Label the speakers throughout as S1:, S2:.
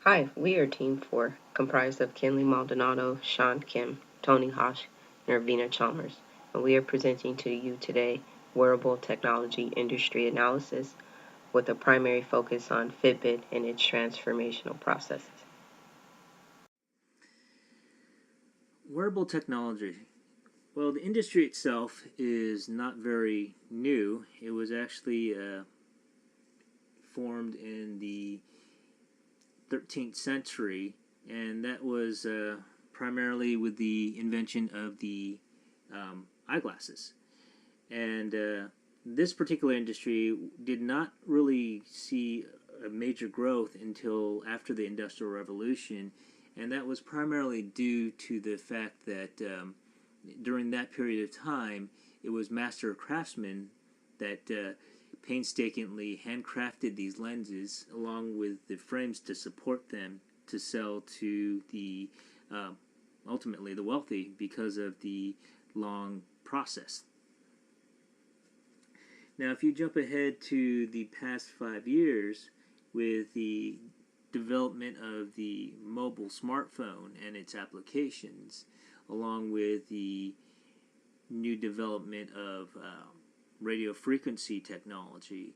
S1: Hi, we are Team 4, comprised of Kenley Maldonado, Sean Kim, Tony Hosh, and Ravina Chalmers, and we are presenting to you today wearable technology industry analysis with a primary focus on Fitbit and its transformational processes.
S2: Wearable technology. Well, the industry itself is not very new. It was actually formed in the 13th century, and that was primarily with the invention of the eyeglasses. And this particular industry did not really see a major growth until after the Industrial Revolution, and that was primarily due to the fact that during that period of time, it was master craftsmen that painstakingly handcrafted these lenses along with the frames to support them to sell to the ultimately the wealthy because of the long process. Now, if you jump ahead to the past 5 years with the development of the mobile smartphone and its applications, along with the new development of radio frequency technology,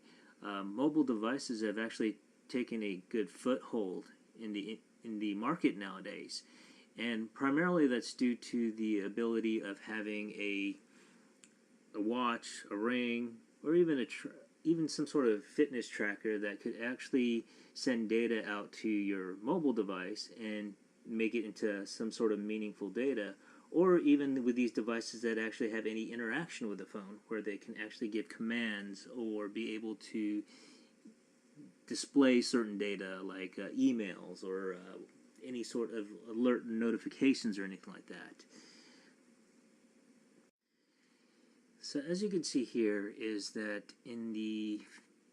S2: mobile devices have actually taken a good foothold in the market nowadays, and primarily that's due to the ability of having a watch, a ring, or even some sort of fitness tracker that could actually send data out to your mobile device and make it into some sort of meaningful data, or even with these devices that actually have any interaction with the phone where they can actually give commands or be able to display certain data like emails or any sort of alert notifications or anything like that. So as you can see here is that in the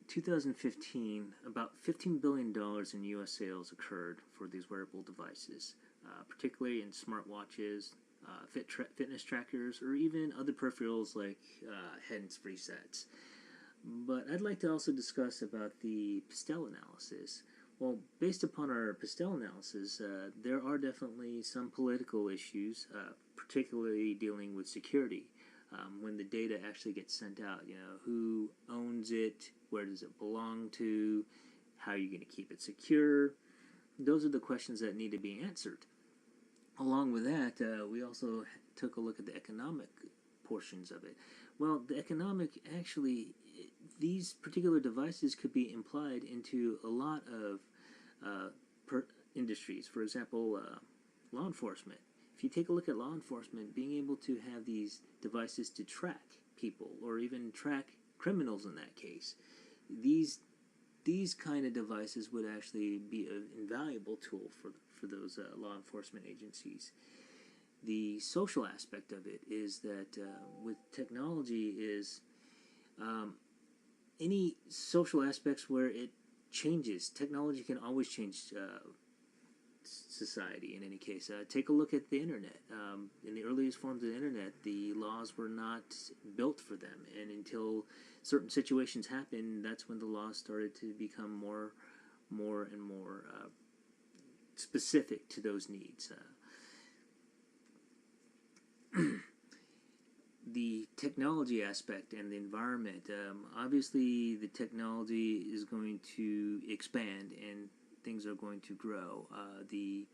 S2: 2015, about $15 billion in U.S. sales occurred for these wearable devices, particularly in smartwatches, fitness trackers, or even other peripherals like hands-free sets. But I'd like to also discuss about the Pastel analysis. Well, based upon our Pastel analysis, there are definitely some political issues, particularly dealing with security. When the data actually gets sent out, who owns it, where does it belong to, how are you going to keep it secure? Those are the questions that need to be answered. Along with that, we also took a look at the economic portions of it. Well, the economic, actually, these particular devices could be implied into a lot of industries. For example, law enforcement. If you take a look at law enforcement, being able to have these devices to track people or even track criminals in that case, these kind of devices would actually be an invaluable tool for those law enforcement agencies. The social aspect of it is that with technology is any social aspects where it changes. Technology can always change society in any case. Take a look at the internet. In the earliest forms of the internet, the laws were not built for them, and until certain situations happened, that's when the laws started to become more and more specific to those needs. The technology aspect and the environment, obviously the technology is going to expand and things are going to grow. The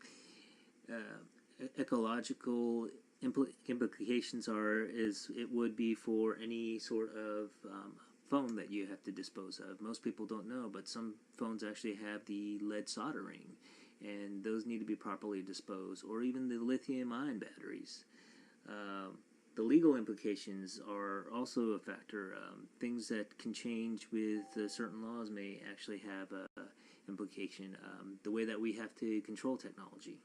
S2: ecological implications are as it would be for any sort of phone that you have to dispose of. Most people don't know, but some phones actually have the lead soldering, and those need to be properly disposed, or even the lithium-ion batteries. The legal implications are also a factor. Things that can change with certain laws may actually have a implication. The way that we have to control technology.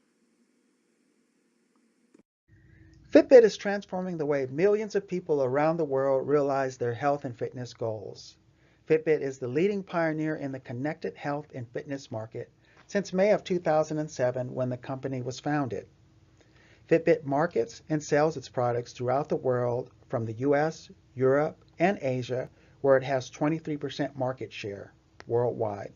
S3: Fitbit is transforming the way millions of people around the world realize their health and fitness goals. Fitbit is the leading pioneer in the connected health and fitness market since May of 2007 when the company was founded. Fitbit markets and sells its products throughout the world from the US, Europe, and Asia, where it has 23% market share worldwide.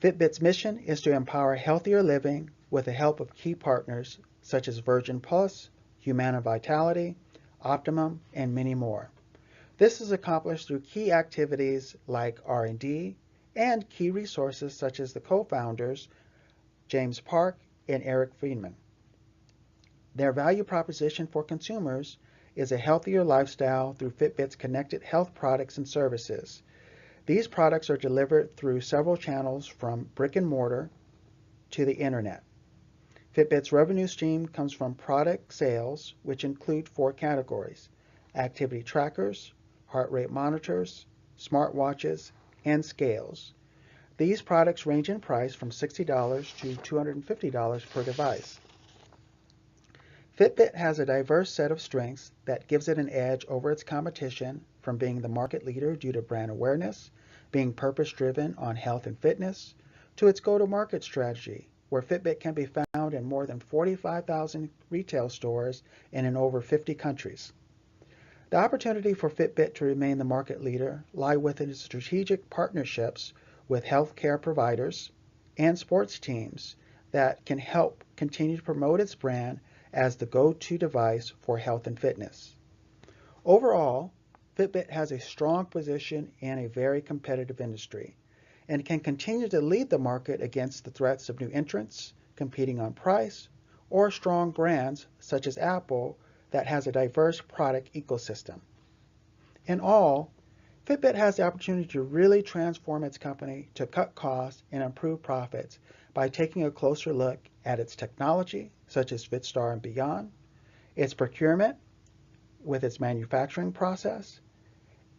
S3: Fitbit's mission is to empower healthier living with the help of key partners such as Virgin Plus, Humana Vitality, Optimum, and many more. This is accomplished through key activities like R&D and key resources such as the co-founders James Park and Eric Friedman. Their value proposition for consumers is a healthier lifestyle through Fitbit's connected health products and services. These products are delivered through several channels from brick and mortar to the internet. Fitbit's revenue stream comes from product sales, which include 4 categories: activity trackers, heart rate monitors, smartwatches, and scales. These products range in price from $60 to $250 per device. Fitbit has a diverse set of strengths that gives it an edge over its competition, from being the market leader due to brand awareness, being purpose-driven on health and fitness, to its go-to-market strategy, where Fitbit can be found in more than 45,000 retail stores and in over 50 countries. The opportunity for Fitbit to remain the market leader lie within its strategic partnerships with healthcare providers and sports teams that can help continue to promote its brand as the go-to device for health and fitness. Overall, Fitbit has a strong position in a very competitive industry and can continue to lead the market against the threats of new entrants competing on price, or strong brands such as Apple that has a diverse product ecosystem. In all, Fitbit has the opportunity to really transform its company to cut costs and improve profits by taking a closer look at its technology, such as FitStar and beyond, its procurement with its manufacturing process,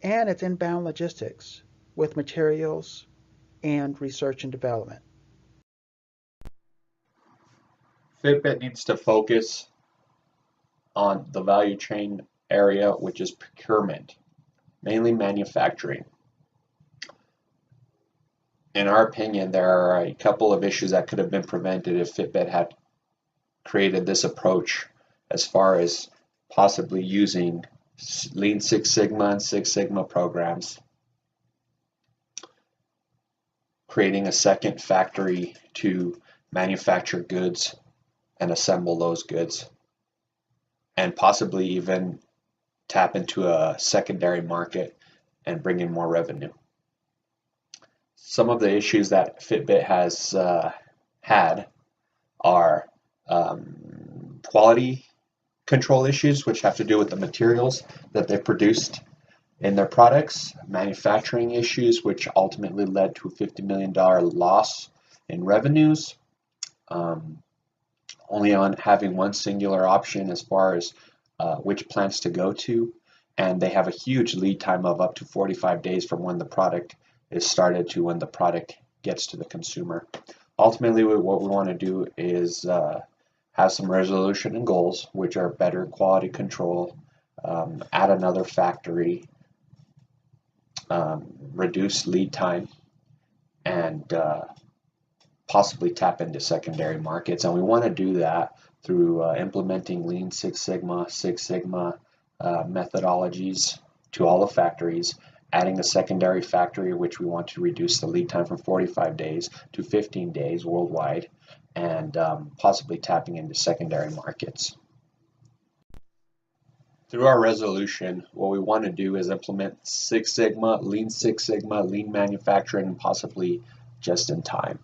S3: and its inbound logistics with materials and research and development.
S4: Fitbit needs to focus on the value chain area, which is procurement, mainly manufacturing. In our opinion, there are a couple of issues that could have been prevented if Fitbit had created this approach, as far as possibly using Lean Six Sigma and Six Sigma programs, creating a second factory to manufacture goods and assemble those goods, and possibly even tap into a secondary market and bring in more revenue. Some of the issues that Fitbit has had are quality control issues, which have to do with the materials that they produced in their products, manufacturing issues, which ultimately led to a $50 million loss in revenues, only on having one singular option as far as which plants to go to, and they have a huge lead time of up to 45 days from when the product is started to when the product gets to the consumer. Ultimately, what we want to do is have some resolution and goals, which are better quality control, add another factory, reduce lead time, and possibly tap into secondary markets. And we want to do that through implementing Lean Six Sigma, methodologies to all the factories, adding a secondary factory, which we want to reduce the lead time from 45 days to 15 days worldwide, and possibly tapping into secondary markets. Through our resolution, what we want to do is implement Six Sigma, lean manufacturing, and possibly just in time.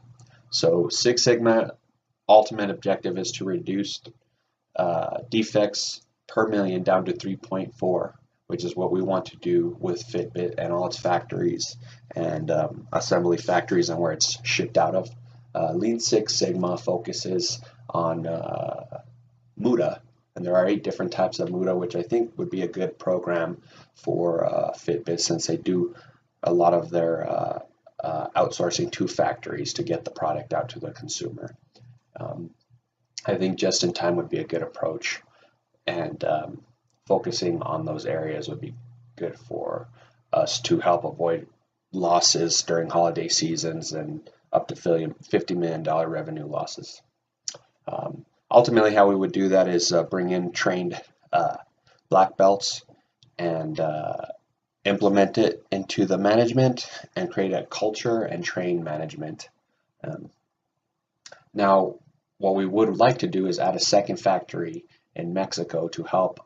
S4: So Six Sigma ultimate objective is to reduce defects per million down to 3.4, which is what we want to do with Fitbit and all its factories and assembly factories and where it's shipped out of. Lean Six Sigma focuses on Muda, and there are 8 different types of Muda, which I think would be a good program for Fitbit, since they do a lot of their outsourcing to factories to get the product out to the consumer. I think just in time would be a good approach, and focusing on those areas would be good for us to help avoid losses during holiday seasons and up to $50 million revenue losses. Ultimately, how we would do that is bring in trained black belts and implement it into the management and create a culture and train management Um, Now, what we would like to do is add a second factory in Mexico to help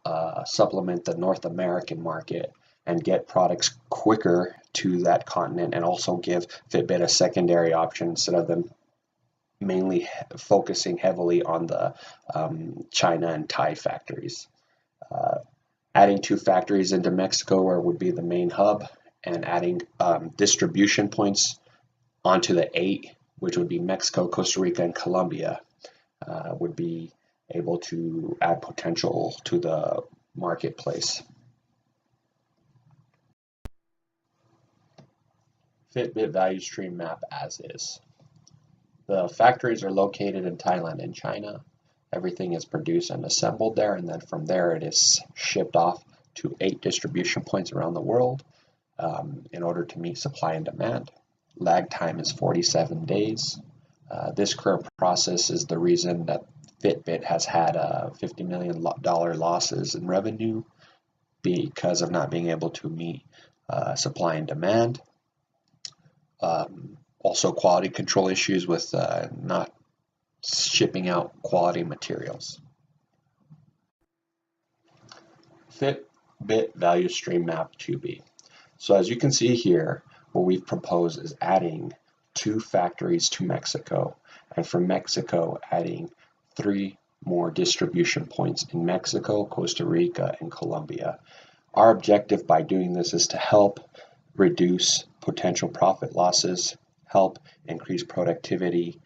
S4: supplement the North American market and get products quicker to that continent, and also give Fitbit a secondary option instead of them mainly focusing heavily on the China and Thai factories. Adding 2 factories into Mexico, where would be the main hub, and adding distribution points onto the 8, which would be Mexico, Costa Rica, and Colombia, would be able to add potential to the marketplace. Fitbit value stream map as is. The factories are located in Thailand and China. Everything is produced and assembled there, and then from there it is shipped off to 8 distribution points around the world in order to meet supply and demand. Lag time is 47 days. This current process is the reason that Fitbit has had $50 million losses in revenue because of not being able to meet supply and demand. Also quality control issues with not shipping out quality materials. Fitbit value stream map 2B. So as you can see here, what we've proposed is adding 2 factories to Mexico, and from Mexico adding 3 more distribution points in Mexico, Costa Rica, and Colombia. Our objective by doing this is to help reduce potential profit losses, help increase productivity,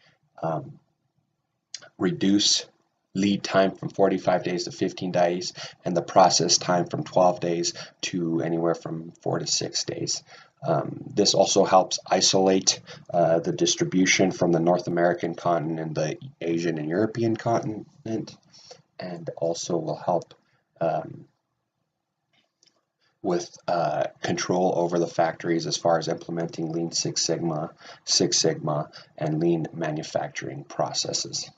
S4: reduce lead time from 45 days to 15 days, and the process time from 12 days to anywhere from 4 to 6 days. This also helps isolate the distribution from the North American continent, the Asian and European continent, and also will help with control over the factories as far as implementing Lean Six Sigma, and lean manufacturing processes.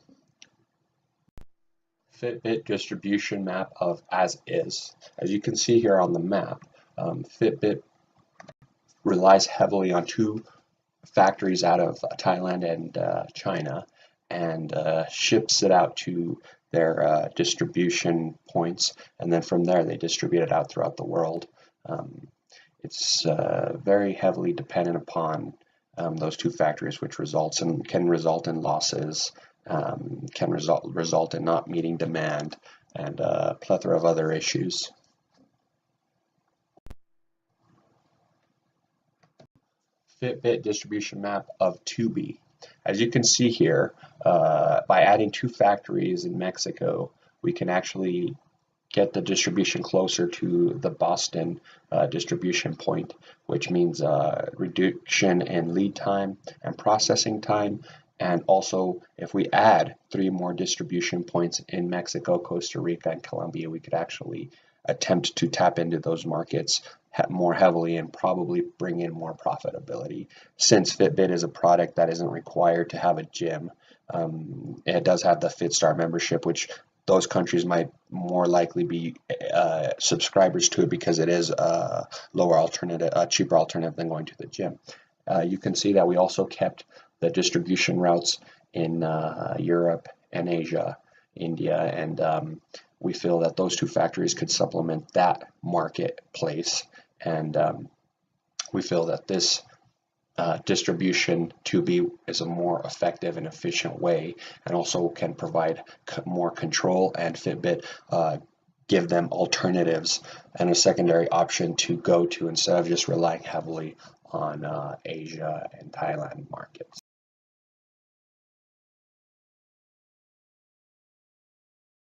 S4: Fitbit distribution map of as is. As you can see here on the map, Fitbit relies heavily on 2 factories out of Thailand and China, and ships it out to their distribution points, and then from there they distribute it out throughout the world. It's very heavily dependent upon those 2 factories, which can result in losses, can result in not meeting demand, and a plethora of other issues. Fitbit distribution map of 2B. As you can see here, by adding 2 factories in Mexico, we can actually get the distribution closer to the Boston distribution point, which means reduction in lead time and processing time. And also, if we add 3 more distribution points in Mexico, Costa Rica, and Colombia, we could actually attempt to tap into those markets more heavily and probably bring in more profitability. Since Fitbit is a product that isn't required to have a gym, it does have the FitStar membership, which those countries might more likely be subscribers to it because it is a lower alternative, a cheaper alternative than going to the gym. You can see that we also kept the distribution routes in Europe and Asia, India, and we feel that those 2 factories could supplement that marketplace, and we feel that this distribution 2B is a more effective and efficient way, and also can provide more control, and Fitbit give them alternatives and a secondary option to go to instead of just relying heavily on Asia and Thailand markets.